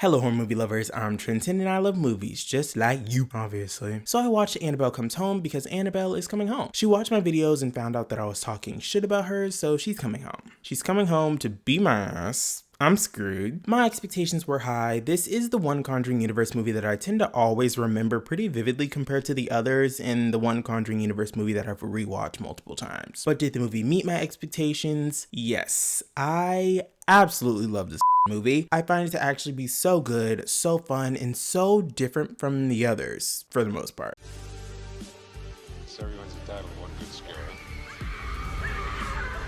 Hello horror movie lovers, I'm Trenton and I love movies, just like you, obviously. So I watched Annabelle Comes Home because Annabelle is coming home. She watched my videos and found out that I was talking shit about her, so she's coming home. She's coming home to beat my ass. I'm screwed. My expectations were high. This is the one Conjuring Universe movie that I tend to always remember pretty vividly compared to the others, and the one Conjuring Universe movie that I've rewatched multiple times. But did the movie meet my expectations? Yes. I absolutely love this movie. I find it to actually be so good, so fun, and so different from the others, for the most part. So everyone's entitled to one good scare.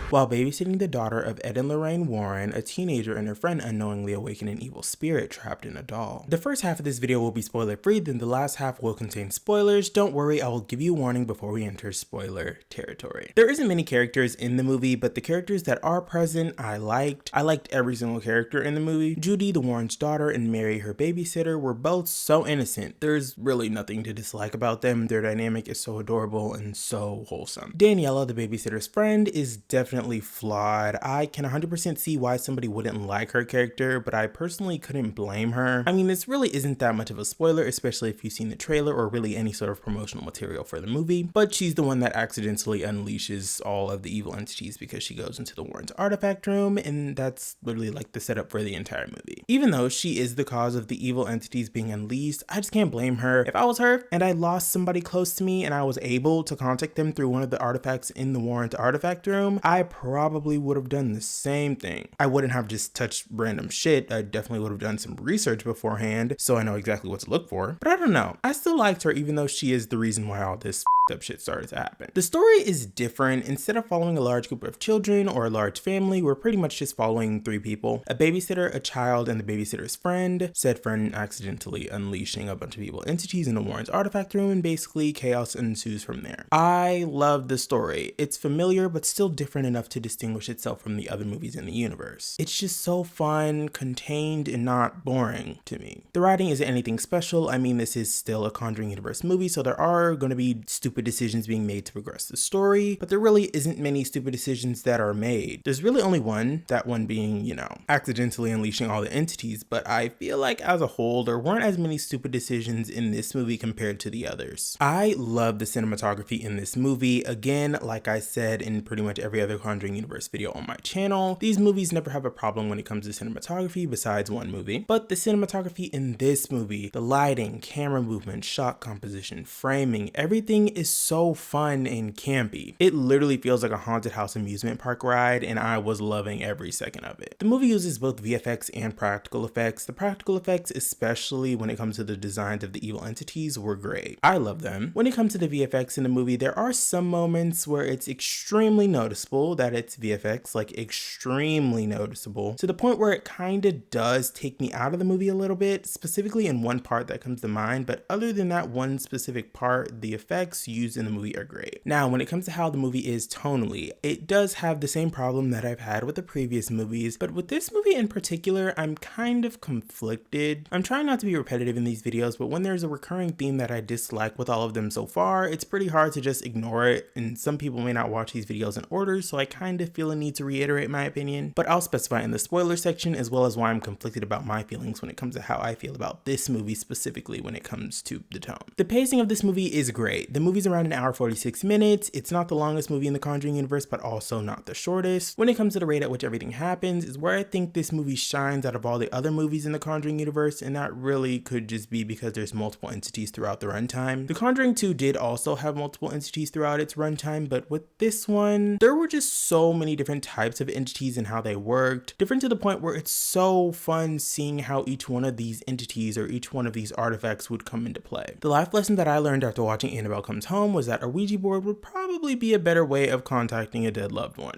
While babysitting the daughter of Ed and Lorraine Warren, a teenager and her friend unknowingly awaken an evil spirit trapped in a doll. The first half of this video will be spoiler free, then the last half will contain spoilers. Don't worry, I will give you a warning before we enter spoiler territory. There isn't many characters in the movie, but the characters that are present I liked. I liked every single character in the movie. Judy, the Warrens' daughter, and Mary, her babysitter, were both so innocent. There's really nothing to dislike about them. Their dynamic is so adorable and so wholesome. Daniela, the babysitter's friend, is definitely flawed. I can 100% see why somebody wouldn't like her character, but I personally couldn't blame her. I mean, this really isn't that much of a spoiler, especially if you've seen the trailer or really any sort of promotional material for the movie, but she's the one that accidentally unleashes all of the evil entities because she goes into the Warren's artifact room, and that's literally like the setup for the entire movie. Even though she is the cause of the evil entities being unleashed, I just can't blame her. If I was her and I lost somebody close to me and I was able to contact them through one of the artifacts in the Warren's artifact room, I probably would have done the same thing. I wouldn't have just touched random shit. I definitely would have done some research beforehand so I know exactly what to look for. But I don't know. I still liked her even though she is the reason why all this up shit started to happen. The story is different. Instead of following a large group of children or a large family, we're pretty much just following three people: a babysitter, a child, and the babysitter's friend. Said friend accidentally unleashing a bunch of evil entities in the Warren's artifact room, and basically chaos ensues from there. I love the story. It's familiar but still different enough to distinguish itself from the other movies in the universe. It's just so fun, contained, and not boring to me. The writing isn't anything special. I mean, this is still a Conjuring Universe movie, so there are going to be stupid decisions being made to progress the story, but there really isn't many stupid decisions that are made. There's really only one, that one being, accidentally unleashing all the entities, but I feel like as a whole, there weren't as many stupid decisions in this movie compared to the others. I love the cinematography in this movie. Again, like I said in pretty much every other Conjuring Universe video on my channel, these movies never have a problem when it comes to cinematography besides one movie, but the cinematography in this movie, the lighting, camera movement, shot composition, framing, everything is so fun and campy. It literally feels like a haunted house amusement park ride, and I was loving every second of it. The movie uses both VFX and practical effects. The practical effects, especially when it comes to the designs of the evil entities, were great. I love them. When it comes to the VFX in the movie, there are some moments where it's extremely noticeable that it's VFX, like extremely noticeable, to the point where it kind of does take me out of the movie a little bit, specifically in one part that comes to mind, but other than that one specific part, the effects used in the movie are great. Now, when it comes to how the movie is tonally, it does have the same problem that I've had with the previous movies, but with this movie in particular, I'm kind of conflicted. I'm trying not to be repetitive in these videos, but when there's a recurring theme that I dislike with all of them so far, it's pretty hard to just ignore it, and some people may not watch these videos in order, so I kind of feel a need to reiterate my opinion, but I'll specify in the spoiler section as well as why I'm conflicted about my feelings when it comes to how I feel about this movie specifically when it comes to the tone. The pacing of this movie is great. The movie's around an hour 46 minutes. It's not the longest movie in the Conjuring universe, but also not the shortest. When it comes to the rate at which everything happens is where I think this movie shines out of all the other movies in the Conjuring universe, and that really could just be because there's multiple entities throughout the runtime. The Conjuring 2 did also have multiple entities throughout its runtime, but with this one, there were just so many different types of entities and how they worked, different to the point where it's so fun seeing how each one of these entities or each one of these artifacts would come into play. The life lesson that I learned after watching Annabelle Comes Home was that a Ouija board would probably be a better way of contacting a dead loved one.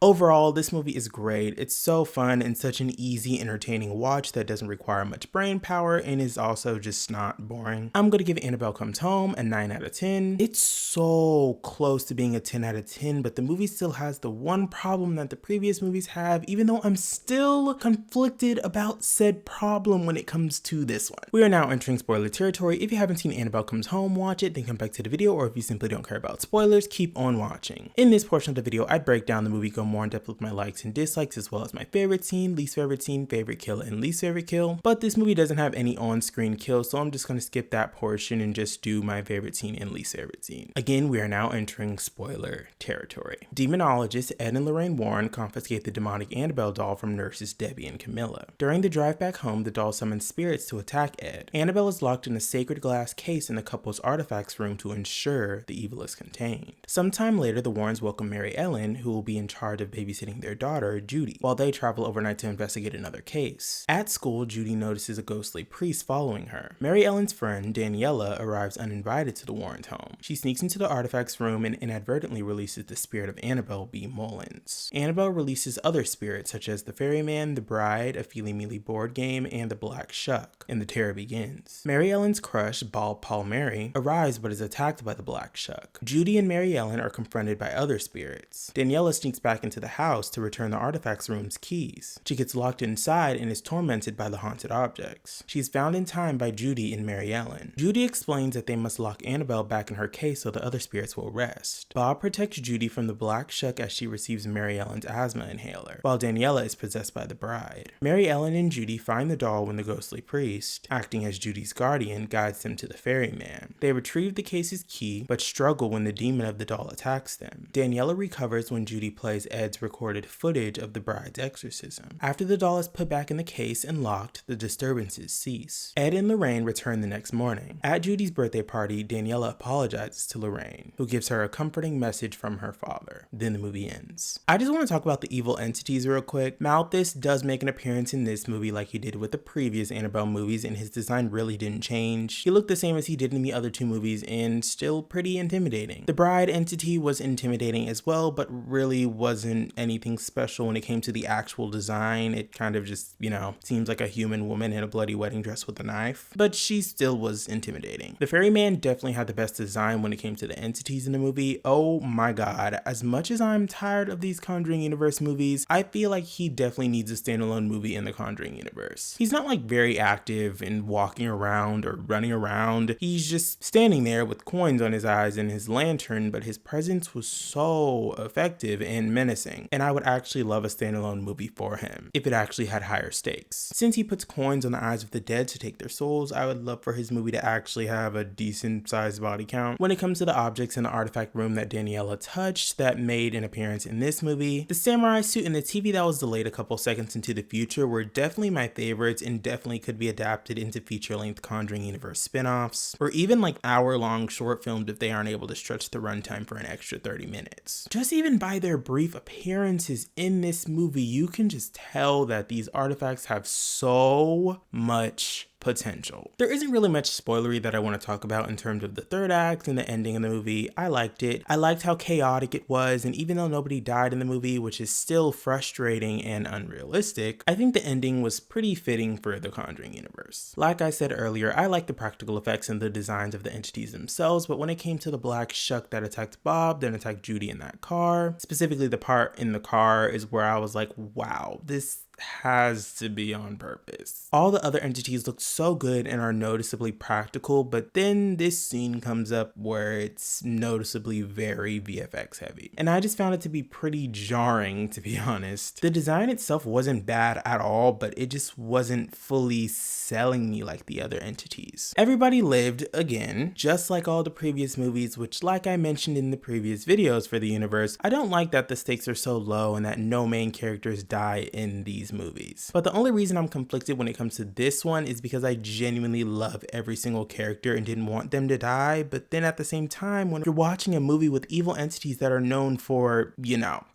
Overall, this movie is great. It's so fun and such an easy, entertaining watch that doesn't require much brain power and is also just not boring. I'm gonna give Annabelle Comes Home a 9 out of 10. It's so close to being a 10 out of 10, but the movie still has the one problem that the previous movies have, even though I'm still conflicted about said problem when it comes to this one. We are now entering spoiler territory. If you haven't seen Annabelle Comes Home, watch it, then come back to the video, or if you simply don't care about spoilers, keep on watching. In this portion of the video, I break down the movie, go more in depth with my likes and dislikes, as well as my favorite scene, favorite kill, and least favorite kill. But this movie doesn't have any on-screen kills, so I'm just going to skip that portion and just do my favorite scene and least favorite scene. Again, we are now entering spoiler territory. Demonologists Ed and Lorraine Warren confiscate the demonic Annabelle doll from nurses Debbie and Camilla. During the drive back home, the doll summons spirits to attack Ed. Annabelle is locked in a sacred glass case in the couple's artifacts room to ensure the evil is contained. Sometime later, the Warrens welcome Mary Ellen, who will be in charge of babysitting their daughter, Judy, while they travel overnight to investigate another case. At school, Judy notices a ghostly priest following her. Mary Ellen's friend, Daniela, arrives uninvited to the Warrens' home. She sneaks into the artifacts room and inadvertently releases the spirit of Annabelle B. Mullins. Annabelle releases other spirits such as the Ferryman, the Bride, a Feely Mealy board game, and the Black Shuck, and the terror begins. Mary Ellen's crush, Bald Palmieri, arrives but is attacked by the Black Shuck. Judy and Mary Ellen are confronted by other spirits. Daniela sneaks back into the house to return the artifacts room's keys. She gets locked inside and is tormented by the haunted objects. She's found in time by Judy and Mary Ellen. Judy explains that they must lock Annabelle back in her case so the other spirits will rest. Bob protects Judy from the Black Shuck as she receives Mary Ellen's asthma inhaler, while Daniela is possessed by the Bride. Mary Ellen and Judy find the doll when the ghostly priest, acting as Judy's guardian, guides them to the ferryman. They retrieve the case's key, but struggle when the demon of the doll attacks them. Daniela recovers when Judy plays Ed's recorded footage of the bride's exorcism. After the doll is put back in the case and locked, the disturbances cease. Ed and Lorraine return the next morning. At Judy's birthday party, Daniela apologizes to Lorraine, who gives her a comforting message from her father. Then the movie ends. I just want to talk about the evil entities real quick. Malthus does make an appearance in this movie like he did with the previous Annabelle movies, and his design really didn't change. He looked the same as he did in the other two movies and still pretty intimidating. The Bride entity was intimidating as well, but really wasn't anything special when it came to the actual design. It kind of just, seems like a human woman in a bloody wedding dress with a knife, but she still was intimidating. The Ferryman definitely had the best design when it came to the entities in the movie. Oh my god, as much as I'm tired of these Conjuring universe movies, I feel like he definitely needs a standalone movie in the Conjuring universe. He's not like very active in walking around or running around. He's just standing there with coins on his eyes and his lantern, but his presence was so effective and menacing, and I would actually love a standalone movie for him if it actually had higher stakes. Since he puts coins on the eyes of the dead to take their souls, I would love for his movie to actually have a decent sized body count. When it comes to the objects in the artifact room that Daniela touched that made an appearance in this movie, the samurai suit and the TV that was delayed a couple seconds into the future were definitely my favorites and definitely could be adapted into feature-length Conjuring universe spin-offs, or even like hour-long short films if they aren't able to stretch the runtime for an extra 30 minutes. Just even by their brief appearances in this movie, you can just tell that these artifacts have so much potential. There isn't really much spoilery that I want to talk about in terms of the third act and the ending of the movie. I liked it. I liked how chaotic it was, and even though nobody died in the movie, which is still frustrating and unrealistic, I think the ending was pretty fitting for the Conjuring universe. Like I said earlier, I like the practical effects and the designs of the entities themselves, but when it came to the Black Shuck that attacked Bob, then attacked Judy in that car, specifically the part in the car is where I was like, wow, this has to be on purpose. All the other entities look so good and are noticeably practical, but then this scene comes up where it's noticeably very VFX heavy. And I just found it to be pretty jarring, to be honest. The design itself wasn't bad at all, but it just wasn't fully selling me like the other entities. Everybody lived, again, just like all the previous movies, which, like I mentioned in the previous videos for the universe, I don't like that the stakes are so low and that no main characters die in these movies. But the only reason I'm conflicted when it comes to this one is because I genuinely love every single character and didn't want them to die, but then at the same time, when you're watching a movie with evil entities that are known for,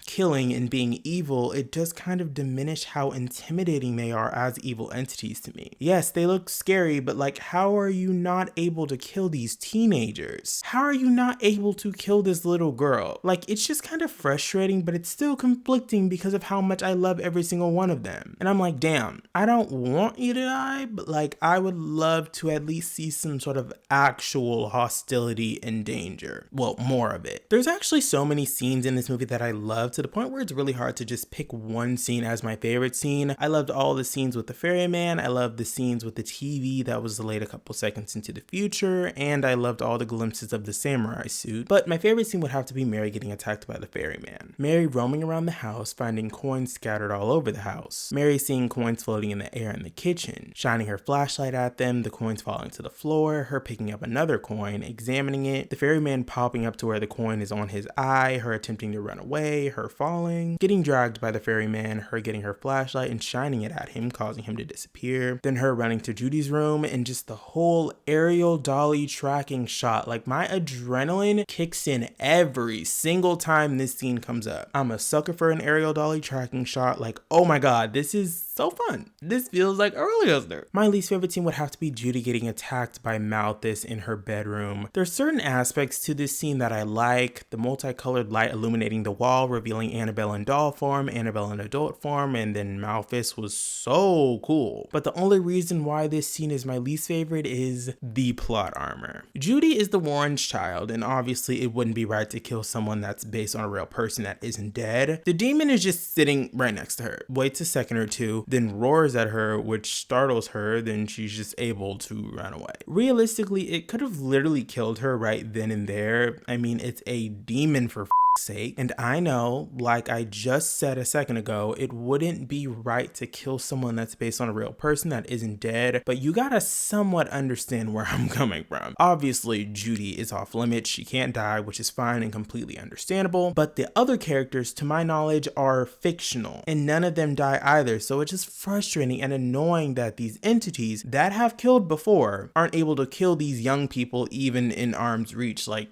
killing and being evil, it does kind of diminish how intimidating they are as evil entities to me. Yes, they look scary, but like, how are you not able to kill these teenagers? How are you not able to kill this little girl? Like, it's just kind of frustrating, but it's still conflicting because of how much I love every single one of of them. And I'm like, damn, I don't want you to die, but like, I would love to at least see some sort of actual hostility and danger. Well, more of it. There's actually so many scenes in this movie that I love, to the point where it's really hard to just pick one scene as my favorite scene. I loved all the scenes with the ferryman. I loved the scenes with the TV that was delayed a couple seconds into the future, and I loved all the glimpses of the samurai suit. But my favorite scene would have to be Mary getting attacked by the ferryman. Mary roaming around the house, finding coins scattered all over the house. Mary seeing coins floating in the air in the kitchen, shining her flashlight at them, the coins falling to the floor, her picking up another coin, examining it, the ferryman popping up to where the coin is on his eye, her attempting to run away, her falling, getting dragged by the ferryman, her getting her flashlight and shining it at him, causing him to disappear, then her running to Judy's room, and just the whole aerial dolly tracking shot. Like, my adrenaline kicks in every single time this scene comes up. I'm a sucker for an aerial dolly tracking shot. Like, oh my god, this is so fun. This feels like a roller coaster. My least favorite scene would have to be Judy getting attacked by Malthus in her bedroom. There's certain aspects to this scene that I like. The multicolored light illuminating the wall, revealing Annabelle in doll form, Annabelle in adult form, and then Malthus was so cool. But the only reason why this scene is my least favorite is the plot armor. Judy is the Warrens' child, and obviously it wouldn't be right to kill someone that's based on a real person that isn't dead. The demon is just sitting right next to her, waits a second or two, then roars at her, which startles her, then she's just able to run away. Realistically, it could have literally killed her right then and there. I mean, it's a demon for sake. And I know, like I just said a second ago, it wouldn't be right to kill someone that's based on a real person that isn't dead, but you gotta somewhat understand where I'm coming from. Obviously, Judy is off limits. She can't die, which is fine and completely understandable, but the other characters, to my knowledge, are fictional, and none of them die either, so it's just frustrating and annoying that these entities that have killed before aren't able to kill these young people even in arm's reach. Like,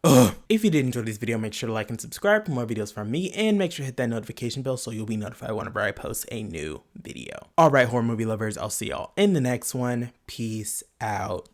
ugh. If you did enjoy this video, make sure to like and subscribe for more videos from me, and make sure to hit that notification bell so you'll be notified whenever I post a new video. Alright, horror movie lovers, I'll see y'all in the next one. Peace out.